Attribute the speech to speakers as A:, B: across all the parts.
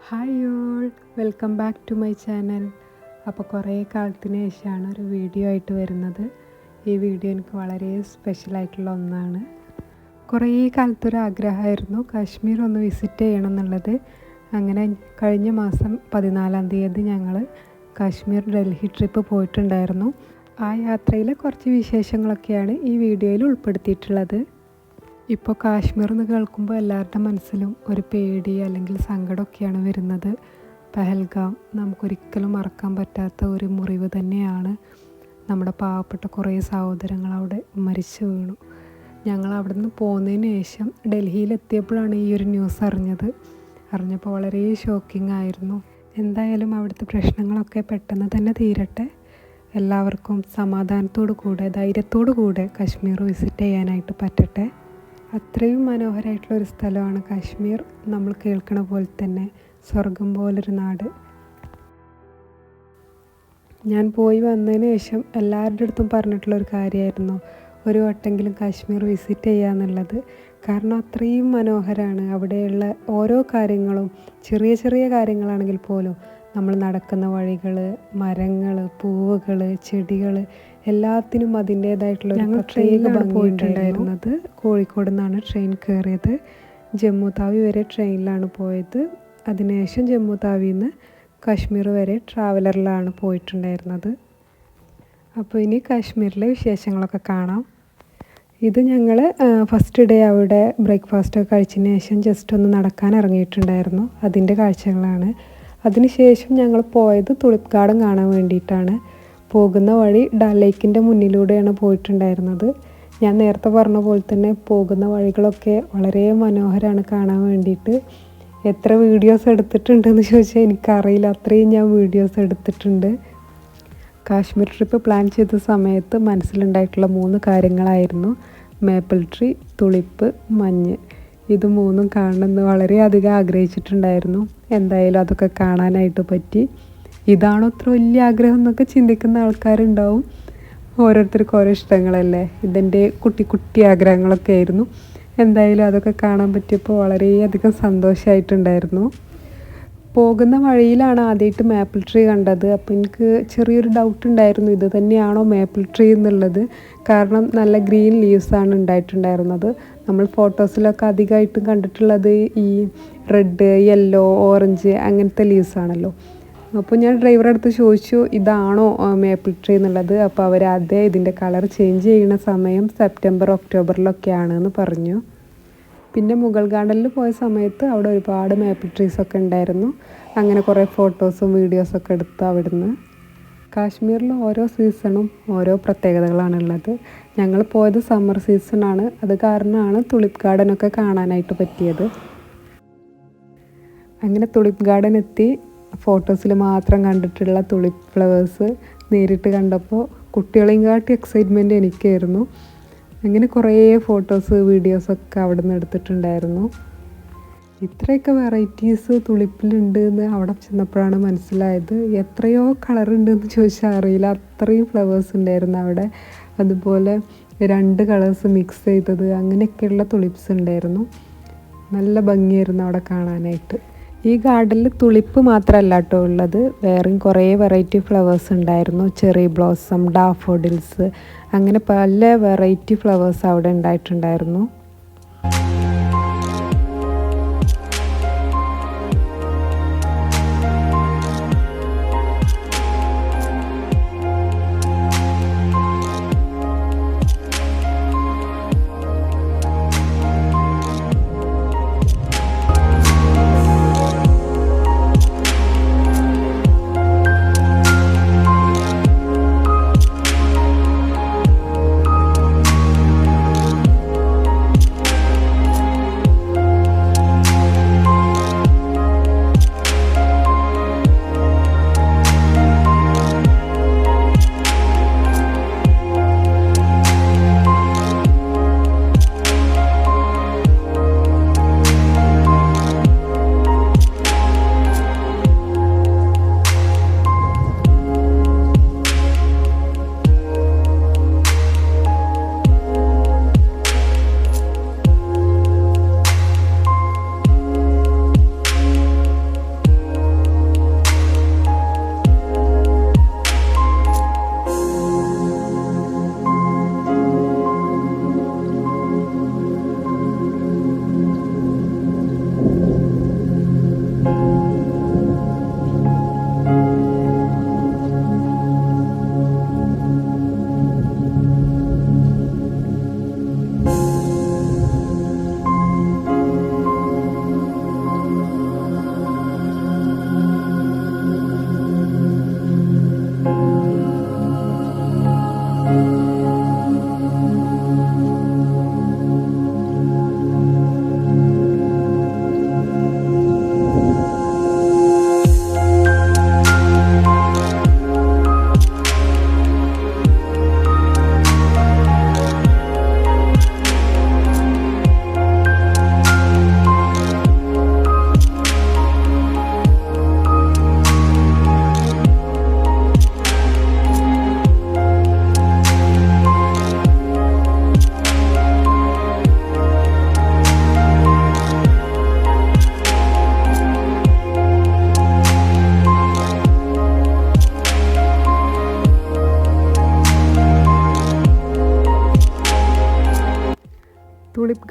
A: Hi all, welcome back to my channel. അപ്പോൾ കുറേ കാലത്തിന് ശേഷമാണ് ഒരു വീഡിയോ ആയിട്ട് വരുന്നത്. ഈ വീഡിയോ എനിക്ക് വളരെ സ്പെഷ്യലായിട്ടുള്ള ഒന്നാണ്. കുറേ കാലത്തൊരു ആഗ്രഹമായിരുന്നു കാശ്മീർ ഒന്ന് വിസിറ്റ് ചെയ്യണം എന്നുള്ളത്. അങ്ങനെ കഴിഞ്ഞ മാസം 14-ാം തീയതി ഞങ്ങൾ കാശ്മീർ ഡൽഹി ട്രിപ്പ് പോയിട്ടുണ്ടായിരുന്നു. ആ യാത്രയിലെ കുറച്ച് വിശേഷങ്ങളൊക്കെയാണ് ഈ വീഡിയോയിൽ ഉൾപ്പെടുത്തിയിട്ടുള്ളത്. ഇപ്പോൾ കാശ്മീർ എന്ന് കേൾക്കുമ്പോൾ എല്ലാവരുടെ മനസ്സിലും ഒരു പേടി അല്ലെങ്കിൽ സങ്കടമൊക്കെയാണ് വരുന്നത്. പഹൽഗാം നമുക്കൊരിക്കലും മറക്കാൻ പറ്റാത്ത ഒരു മുറിവ് തന്നെയാണ്. നമ്മുടെ പാവപ്പെട്ട കുറേ സഹോദരങ്ങൾ അവിടെ മരിച്ചു വീണു. ഞങ്ങൾ അവിടെ നിന്ന് പോകുന്നതിന് ശേഷം ഡൽഹിയിലെത്തിയപ്പോഴാണ് ഈ ഒരു ന്യൂസ് അറിഞ്ഞപ്പോൾ വളരെ ഷോക്കിംഗ് ആയിരുന്നു. എന്തായാലും അവിടുത്തെ പ്രശ്നങ്ങളൊക്കെ പെട്ടെന്ന് തന്നെ തീരട്ടെ. എല്ലാവർക്കും സമാധാനത്തോടു കൂടെ ധൈര്യത്തോടു കൂടെ കാശ്മീർ വിസിറ്റ് ചെയ്യാനായിട്ട് പറ്റട്ടെ. അത്രയും മനോഹരമായിട്ടുള്ളൊരു സ്ഥലമാണ് കാശ്മീർ. നമ്മൾ കേൾക്കണ പോലെ തന്നെ സ്വർഗം പോലൊരു നാട്. ഞാൻ പോയി വന്നതിന് ശേഷം എല്ലാവരുടെ അടുത്തും പറഞ്ഞിട്ടുള്ളൊരു കാര്യമായിരുന്നു ഒരു വട്ടെങ്കിലും കാശ്മീർ വിസിറ്റ് ചെയ്യുക എന്നുള്ളത്. കാരണം അത്രയും മനോഹരമാണ് അവിടെയുള്ള ഓരോ കാര്യങ്ങളും. ചെറിയ ചെറിയ കാര്യങ്ങളാണെങ്കിൽ പോലും നമ്മൾ നടക്കുന്ന വഴികൾ, മരങ്ങൾ, പൂവുകൾ, ചെടികൾ, എല്ലാത്തിനും അതിൻ്റേതായിട്ടുള്ള ഞങ്ങൾ ട്രെയിനിലാണ് പോയിട്ടുണ്ടായിരുന്നത്. കോഴിക്കോട് നിന്നാണ് ട്രെയിൻ കയറിയത്. ജമ്മു താവി വരെ ട്രെയിനിലാണ് പോയത്. അതിനുശേഷം ജമ്മു താവിയിൽ നിന്ന് കാശ്മീർ വരെ ട്രാവലറിലാണ് പോയിട്ടുണ്ടായിരുന്നത്. അപ്പോൾ ഇനി കാശ്മീരിലെ വിശേഷങ്ങളൊക്കെ കാണാം. ഇത് ഞങ്ങൾ ഫസ്റ്റ് ഡേ അവിടെ ബ്രേക്ക്ഫാസ്റ്റൊക്കെ കഴിച്ചതിന് ശേഷം ജസ്റ്റ് ഒന്ന് നടക്കാൻ ഇറങ്ങിയിട്ടുണ്ടായിരുന്നു. അതിൻ്റെ കാഴ്ചകളാണ്. അതിനുശേഷം ഞങ്ങൾ പോയത് തുളിപ്പ് ഗാർഡൻ കാണാൻ വേണ്ടിയിട്ടാണ്. പോകുന്ന വഴി ഡൽ ലേക്കിൻ്റെ മുന്നിലൂടെയാണ് പോയിട്ടുണ്ടായിരുന്നത്. ഞാൻ നേരത്തെ പറഞ്ഞ പോലെ തന്നെ പോകുന്ന വഴികളൊക്കെ വളരെ മനോഹരമാണ് കാണാൻ വേണ്ടിയിട്ട്. എത്ര വീഡിയോസ് എടുത്തിട്ടുണ്ടെന്ന് ചോദിച്ചാൽ എനിക്കറിയില്ല, അത്രയും ഞാൻ വീഡിയോസ് എടുത്തിട്ടുണ്ട്. കാശ്മീർ ട്രിപ്പ് പ്ലാൻ ചെയ്ത സമയത്ത് മനസ്സിലുണ്ടായിട്ടുള്ള 3 കാര്യങ്ങളായിരുന്നു: മേപ്പിൾ ട്രീ, തുളിപ്പ്, മഞ്ഞ്. ഇത് 3ഉം കാണണമെന്ന് വളരെയധികം ആഗ്രഹിച്ചിട്ടുണ്ടായിരുന്നു. എന്തായാലും അതൊക്കെ കാണാനായിട്ട് പറ്റി. ഇതാണോ അത്ര വലിയ ആഗ്രഹം എന്നൊക്കെ ചിന്തിക്കുന്ന ആൾക്കാരുണ്ടാവും. ഓരോരുത്തർക്കും ഓരോ ഇഷ്ടങ്ങളല്ലേ. ഇതെൻ്റെ കുട്ടി കുട്ടി ആഗ്രഹങ്ങളൊക്കെ ആയിരുന്നു. എന്തായാലും അതൊക്കെ കാണാൻ പറ്റിയപ്പോൾ വളരെയധികം സന്തോഷമായിട്ടുണ്ടായിരുന്നു. പോകുന്ന വഴിയിലാണ് ആദ്യമായിട്ട് മേപ്പിൾ ട്രീ കണ്ടത്. അപ്പോൾ എനിക്ക് ചെറിയൊരു ഡൗട്ട് ഉണ്ടായിരുന്നു, ഇത് തന്നെയാണോ മേപ്പിൾ ട്രീ എന്നുള്ളത്. കാരണം നല്ല ഗ്രീൻ ലീവ്സാണ് ഉണ്ടായിട്ടുണ്ടായിരുന്നത്. നമ്മൾ ഫോട്ടോസിലൊക്കെ അധികമായിട്ടും കണ്ടിട്ടുള്ളത് ഈ റെഡ്, യെല്ലോ, ഓറഞ്ച് അങ്ങനത്തെ ലീവ്സാണല്ലോ. അപ്പോൾ ഞാൻ ഡ്രൈവറുടെ അടുത്ത് ചോദിച്ചു ഇതാണോ മേപ്പിൾ ട്രീ എന്നുള്ളത്. അപ്പോൾ അവർ അതേ, ഇതിൻ്റെ കളർ ചേഞ്ച് ചെയ്യുന്ന സമയം സെപ്റ്റംബർ ഒക്ടോബറിലൊക്കെയാണെന്ന് പറഞ്ഞു. പിന്നെ മുഗൾ ഗാർഡനിൽ പോയ സമയത്ത് അവിടെ ഒരുപാട് മേപ്പിൾ ട്രീസൊക്കെ ഉണ്ടായിരുന്നു. അങ്ങനെ കുറേ ഫോട്ടോസും വീഡിയോസൊക്കെ എടുത്തു അവിടുന്ന്. കാശ്മീരിൽ ഓരോ സീസണും ഓരോ പ്രത്യേകതകളാണുള്ളത്. ഞങ്ങൾ പോയത് സമ്മർ സീസണാണ്. അത് കാരണമാണ് തുളിപ്പ് ഗാർഡനൊക്കെ കാണാനായിട്ട് പറ്റിയത്. അങ്ങനെ തുളിപ്പ് ഗാർഡൻ എത്തി. ഫോട്ടോസിൽ മാത്രം കണ്ടിട്ടുള്ള തുളിപ്പ് ഫ്ലവേഴ്സ് നേരിട്ട് കണ്ടപ്പോൾ കുട്ടികളെയും കാട്ടി എക്സൈറ്റ്മെൻറ്റ് എനിക്കായിരുന്നു. അങ്ങനെ കുറേ ഫോട്ടോസ് വീഡിയോസൊക്കെ അവിടെ നിന്ന് എടുത്തിട്ടുണ്ടായിരുന്നു. ഇത്രയൊക്കെ വെറൈറ്റീസ് തുളിപ്പിലുണ്ട് എന്ന് അവിടെ ചെന്നപ്പോഴാണ് മനസ്സിലായത്. എത്രയോ കളറുണ്ടെന്ന് ചോദിച്ചാൽ അറിയില്ല, അത്രയും ഫ്ലവേഴ്സ് ഉണ്ടായിരുന്നു അവിടെ. അതുപോലെ 2 കളേഴ്സ് മിക്സ് ചെയ്തത്, അങ്ങനെയൊക്കെയുള്ള തുളിപ്സ് ഉണ്ടായിരുന്നു. നല്ല ഭംഗിയായിരുന്നു അവിടെ കാണാനായിട്ട്. ഈ ഗാർഡനിൽ തുളിപ്പ് മാത്രമല്ല കേട്ടോ ഉള്ളത്, വേറെയും കുറേ വെറൈറ്റി ഫ്ലവേഴ്സ് ഉണ്ടായിരുന്നു. ചെറി ബ്ലോസം, ഡാഫോഡിൽസ്, അങ്ങനെ പല വെറൈറ്റി ഫ്ലവേഴ്സ് അവിടെ ഉണ്ടായിട്ടുണ്ടായിരുന്നു.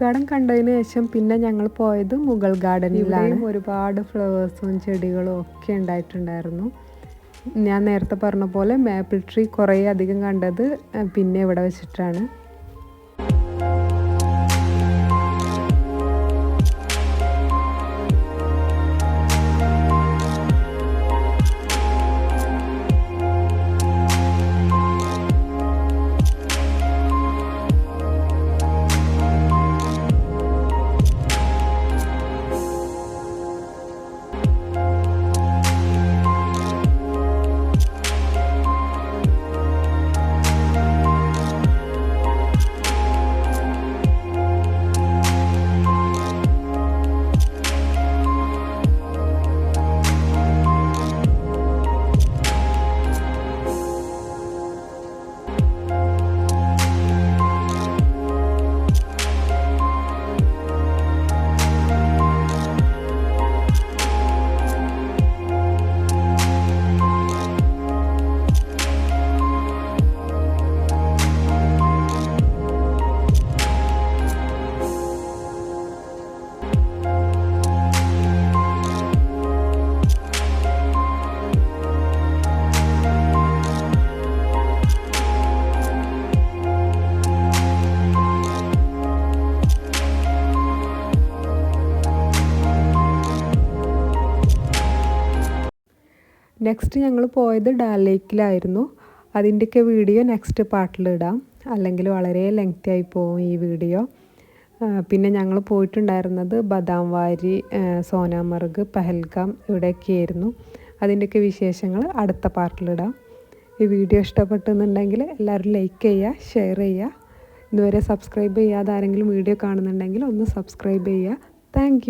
A: ഗാർഡൻ കണ്ടതിന് ശേഷം പിന്നെ ഞങ്ങൾ പോയത് മുഗൾ ഗാർഡനിലാണ്. ഒരുപാട് ഫ്ലവേഴ്സും ചെടികളും ഒക്കെ ഉണ്ടായിട്ടുണ്ടായിരുന്നു. ഞാൻ നേരത്തെ പറഞ്ഞ പോലെ മാപ്പിൾ ട്രീ കുറേ അധികം കണ്ടത് പിന്നെ ഇവിടെ വെച്ചിട്ടാണ്. നെക്സ്റ്റ് ഞങ്ങൾ പോയത് ഡാൽ ലേക്കിലായിരുന്നു. അതിൻ്റെയൊക്കെ വീഡിയോ നെക്സ്റ്റ് പാർട്ടിലിടാം, അല്ലെങ്കിൽ വളരെ ലെങ്തി ആയി പോകും ഈ വീഡിയോ. പിന്നെ ഞങ്ങൾ പോയിട്ടുണ്ടായിരുന്നത് ബദാം വാരി, സോനാമർഗ്, പഹൽഗാം ഇവിടെയൊക്കെയായിരുന്നു. അതിൻ്റെയൊക്കെ വിശേഷങ്ങൾ അടുത്ത പാർട്ടിലിടാം. ഈ വീഡിയോ ഇഷ്ടപ്പെട്ടെന്നുണ്ടെങ്കിൽ എല്ലാവരും ലൈക്ക് ചെയ്യുക, ഷെയർ ചെയ്യുക. ഇതുവരെ സബ്സ്ക്രൈബ് ചെയ്യാതെ ആരെങ്കിലും വീഡിയോ കാണുന്നുണ്ടെങ്കിൽ ഒന്ന് സബ്സ്ക്രൈബ് ചെയ്യുക. താങ്ക്